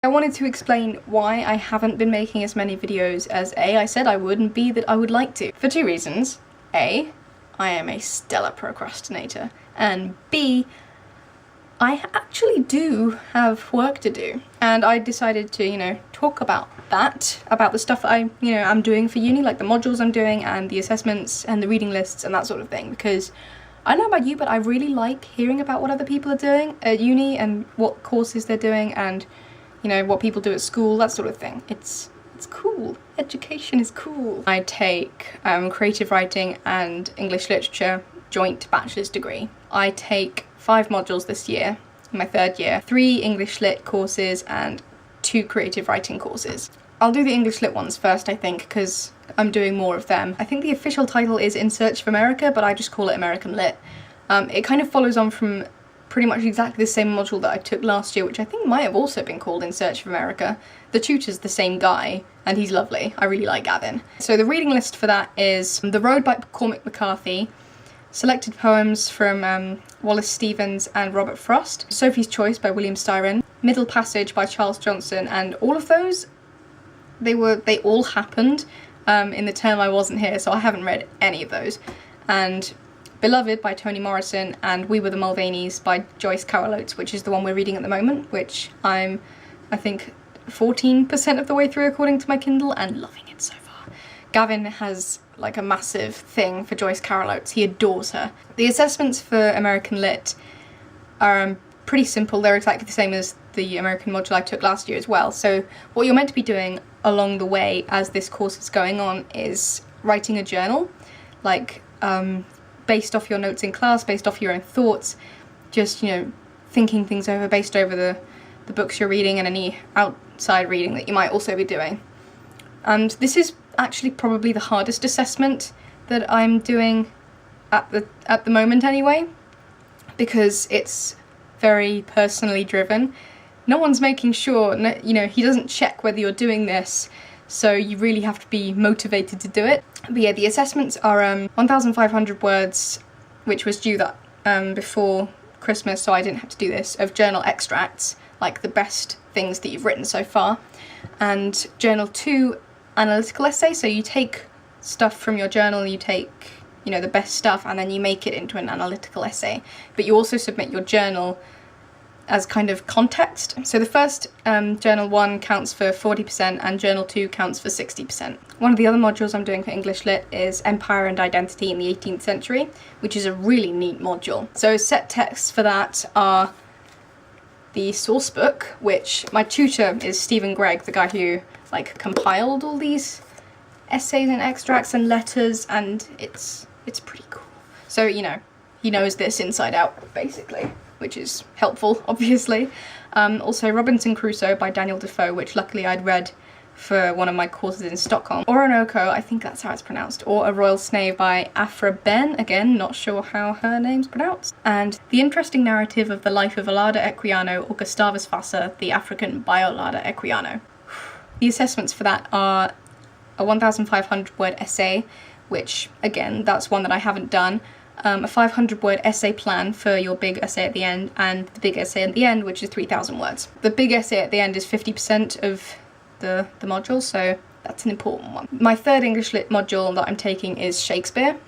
I wanted to explain why I haven't been making as many videos as A, I said I would, and B, that I would like to. For two reasons. A, I am a stellar procrastinator, and B, I actually do have work to do. And I decided to, talk about that, about the stuff that I'm doing for uni, like the modules I'm doing and the assessments and the reading lists and that sort of thing, because I don't know about you, but I really like hearing about what other people are doing at uni and what courses they're doing and what people do at school, that sort of thing. It's cool. Education is cool. I take creative writing and English literature joint bachelor's degree. I take 5 modules this year, in my 3rd year, 3 English lit courses and 2 creative writing courses. I'll do the English lit ones first, I think, because I'm doing more of them. I think the official title is In Search of America, but I just call it American Lit. It kind of follows on from pretty much exactly the same module that I took last year, which I think might have also been called In Search of America. The tutor's the same guy, and he's lovely. I really like Gavin. So the reading list for that is The Road by Cormac McCarthy, selected poems from Wallace Stevens and Robert Frost, Sophie's Choice by William Styron, Middle Passage by Charles Johnson, and all of those, they all happened in the term I wasn't here, so I haven't read any of those. And Beloved by Toni Morrison and We Were the Mulvaneys by Joyce Carol Oates, which is the one we're reading at the moment, which I'm, I think, 14% of the way through according to my Kindle and loving it so far. Gavin has like a massive thing for Joyce Carol Oates. He adores her. The assessments for American Lit are pretty simple. They're exactly the same as the American module I took last year as well. So what you're meant to be doing along the way as this course is going on is writing a journal, like based off your notes in class, based off your own thoughts, just, thinking things over, based over the books you're reading and any outside reading that you might also be doing. And this is actually probably the hardest assessment that I'm doing at the moment anyway, because it's very personally driven. No one's making sure, he doesn't check whether you're doing this, so you really have to be motivated to do it. But yeah, the assessments are 1,500 words, which was due that before Christmas, so I didn't have to do this, of journal extracts, like the best things that you've written so far, and journal 2 analytical essay, so you take stuff from your journal, you take, the best stuff, and then you make it into an analytical essay, but you also submit your journal as kind of context. So the first journal 1 counts for 40% and journal 2 counts for 60%. One of the other modules I'm doing for English Lit is Empire and Identity in the 18th Century, which is a really neat module. So set texts for that are the source book, which my tutor is Stephen Gregg, the guy who compiled all these essays and extracts and letters, and it's pretty cool. So, he knows this inside out, basically, which is helpful, obviously. Also Robinson Crusoe by Daniel Defoe, which luckily I'd read for one of my courses in Stockholm. Orinoco, I think that's how it's pronounced, or A Royal Snave by Afra Ben, again, not sure how her name's pronounced. And The Interesting Narrative of the Life of Olada Equiano or Gustavus Vassa, the African by Olada Equiano. The assessments for that are a 1,500 word essay, which, again, that's one that I haven't done, a 500 word essay plan for your big essay at the end, and the big essay at the end, which is 3,000 words. The big essay at the end is 50% of the module, so that's an important one. My 3rd English Lit module that I'm taking is Shakespeare.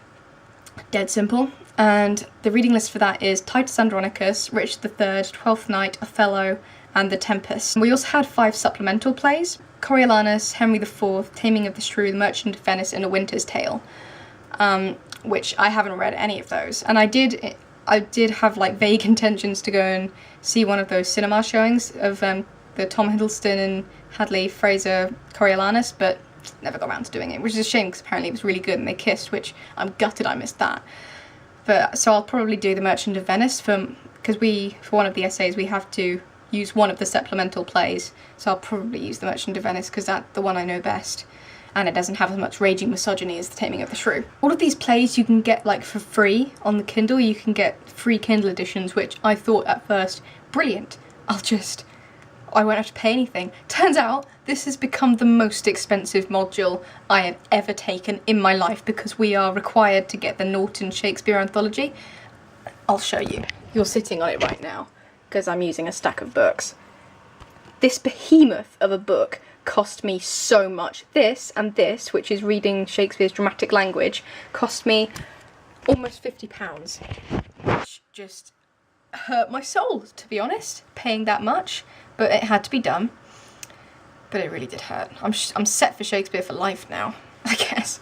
Dead simple. And the reading list for that is Titus Andronicus, Richard III, Twelfth Night, Othello, and The Tempest. We also had 5 supplemental plays: Coriolanus, Henry IV, Taming of the Shrew, The Merchant of Venice, and A Winter's Tale, which I haven't read any of those. And I did have vague intentions to go and see one of those cinema showings of the Tom Hiddleston and Hadley Fraser Coriolanus, but never got around to doing it, which is a shame because apparently it was really good and they kissed, which I'm gutted I missed that. But so I'll probably do The Merchant of Venice because for one of the essays we have to use one of the supplemental plays, so I'll probably use The Merchant of Venice because that's the one I know best, and it doesn't have as much raging misogyny as The Taming of the Shrew. All of these plays you can get for free on the Kindle. You can get free Kindle editions, which I thought at first, brilliant, I won't have to pay anything. Turns out this has become the most expensive module I have ever taken in my life because we are required to get the Norton Shakespeare anthology. I'll show you. You're sitting on it right now because I'm using a stack of books. This behemoth of a book cost me so much. This and this, which is reading Shakespeare's dramatic language, cost me almost £50, which just hurt my soul, to be honest, paying that much, but it had to be done. But it really did hurt. I'm set for Shakespeare for life now, I guess.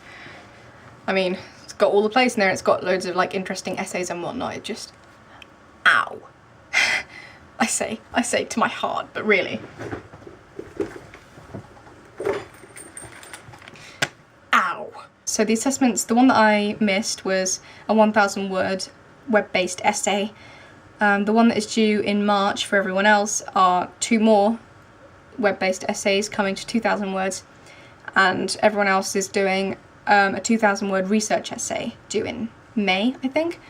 I mean, it's got all the plays in there, it's got loads of like interesting essays and whatnot. It just, ow. I say to my heart, but really. Ow. So the assessments, the one that I missed was a 1,000 word web-based essay. The one that is due in March for everyone else are 2 more web-based essays coming to 2,000 words, and everyone else is doing a 2,000 word research essay due in May, I think.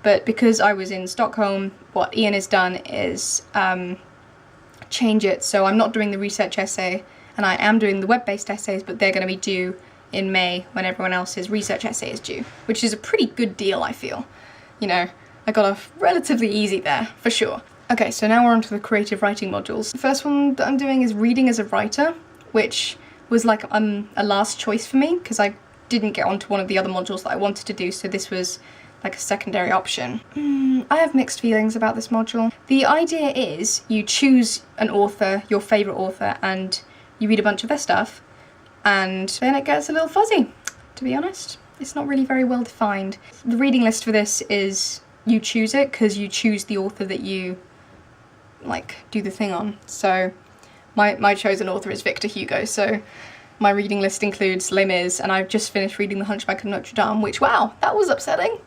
But because I was in Stockholm, what Ian has done is change it, so I'm not doing the research essay, and I am doing the web-based essays, but they're going to be due in May when everyone else's research essay is due, which is a pretty good deal, I feel. You know, I got off relatively easy there, for sure. Okay, so now we're on to the creative writing modules. The first one that I'm doing is reading as a writer, which was like a last choice for me, because I didn't get onto one of the other modules that I wanted to do, so this was like a secondary option. I have mixed feelings about this module. The idea is you choose an author, your favourite author, and you read a bunch of their stuff, and then it gets a little fuzzy, to be honest. It's not really very well defined. The reading list for this is you choose it because you choose the author that you like do the thing on. So my chosen author is Victor Hugo, so my reading list includes Les Mis, and I've just finished reading The Hunchback of Notre Dame, which, wow, that was upsetting.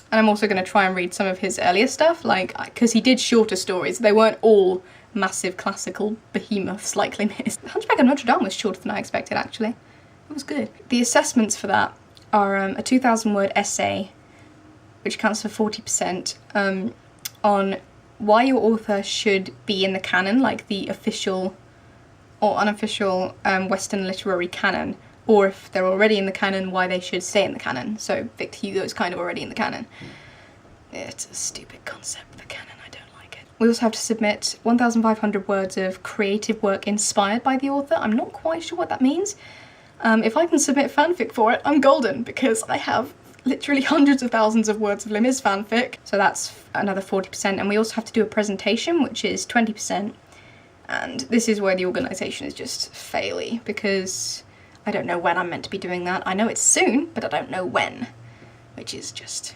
And I'm also going to try and read some of his earlier stuff, like, because he did shorter stories. They weren't all massive classical behemoths like Les Mis. The Hunchback of Notre Dame was shorter than I expected, actually. It was good. The assessments for that are a 2,000 word essay, which counts for 40%, on why your author should be in the canon, like the official or unofficial Western literary canon, or if they're already in the canon, why they should stay in the canon. So Victor Hugo is kind of already in the canon. It's a stupid concept, the canon, I don't like it. We also have to submit 1,500 words of creative work inspired by the author. I'm not quite sure what that means. If I can submit fanfic for it, I'm golden, because I have literally hundreds of thousands of words of Les Mis fanfic. So that's another 40%, and we also have to do a presentation, which is 20%. And this is where the organisation is just faily, because I don't know when I'm meant to be doing that. I know it's soon, but I don't know when, which is just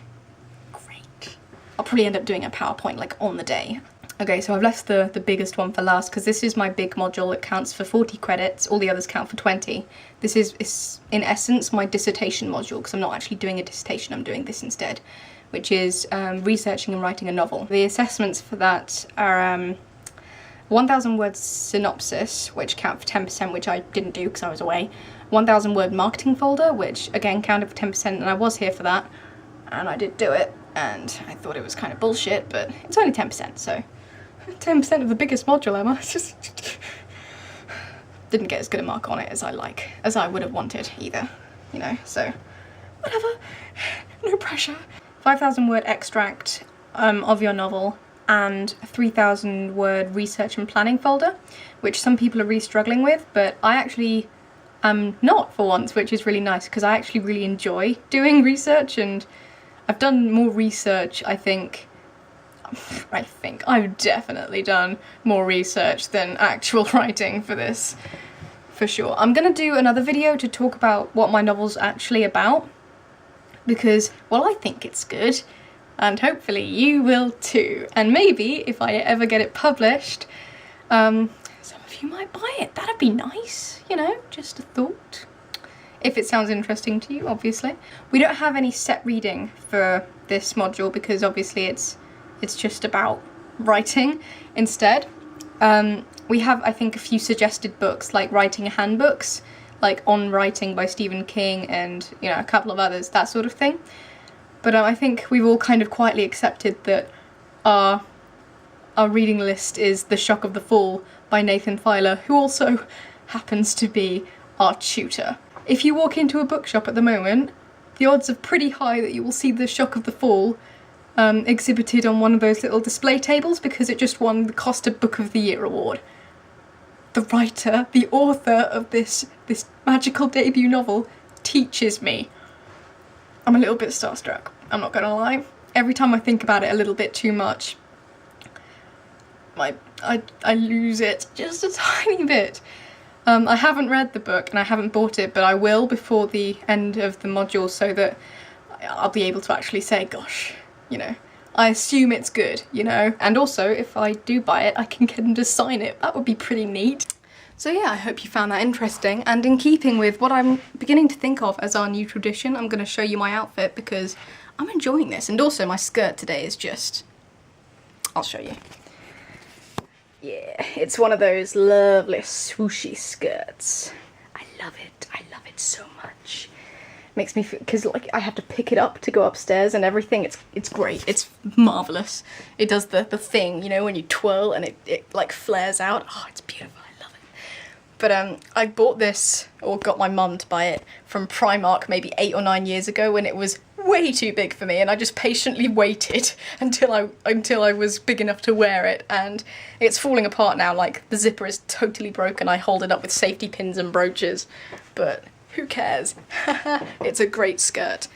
great. I'll probably end up doing a PowerPoint like on the day. Okay, so I've left the biggest one for last, because this is my big module. It counts for 40 credits, all the others count for 20. This is in essence my dissertation module, because I'm not actually doing a dissertation, I'm doing this instead, which is researching and writing a novel. The assessments for that are 1,000 word synopsis, which count for 10%, which I didn't do because I was away. 1,000 word marketing folder, which again counted for 10%, and I was here for that, and I did do it, and I thought it was kind of bullshit, but it's only 10%, so 10% of the biggest module, Emma. It's just didn't get as good a mark on it as I would have wanted either, you know, so whatever, no pressure. 5,000 word extract of your novel, and a 3,000 word research and planning folder, which some people are really struggling with, but I actually am not for once, which is really nice, because I actually really enjoy doing research, and I've done more research, I think I've definitely done more research than actual writing for this, for sure. I'm gonna do another video to talk about what my novel's actually about, because, well, I think it's good, and hopefully you will too. And maybe, if I ever get it published, some of you might buy it. That'd be nice, you know, just a thought. If it sounds interesting to you, obviously. We don't have any set reading for this module, because obviously it's just about writing instead. We have, I think, a few suggested books, like writing handbooks, like On Writing by Stephen King, and, you know, a couple of others, that sort of thing. But I think we've all kind of quietly accepted that our reading list is The Shock of the Fall by Nathan Filer, who also happens to be our tutor. If you walk into a bookshop at the moment, the odds are pretty high that you will see The Shock of the Fall exhibited on one of those little display tables, because it just won the Costa Book of the Year award. the writer, the author of this magical debut novel teaches me. I'm a little bit starstruck, I'm not gonna lie. Every time I think about it a little bit too much, I lose it just a tiny bit. I haven't read the book and I haven't bought it, but I will before the end of the module so that I'll be able to actually say, gosh, you know, I assume it's good, you know? And also, if I do buy it, I can get them to sign it. That would be pretty neat. So yeah, I hope you found that interesting, and in keeping with what I'm beginning to think of as our new tradition, I'm going to show you my outfit because I'm enjoying this, and also my skirt today is just... I'll show you. Yeah, it's one of those lovely swooshy skirts. I love it so much. Makes me feel, because like I had to pick it up to go upstairs and everything. It's great, it's marvellous. It does the thing, you know, when you twirl and it like flares out. Oh, it's beautiful. But I bought this, or got my mum to buy it, from Primark maybe 8 or 9 years ago when it was way too big for me, and I just patiently waited until I was big enough to wear it, and it's falling apart now. Like, the zipper is totally broken. I hold it up with safety pins and brooches, but who cares? It's a great skirt.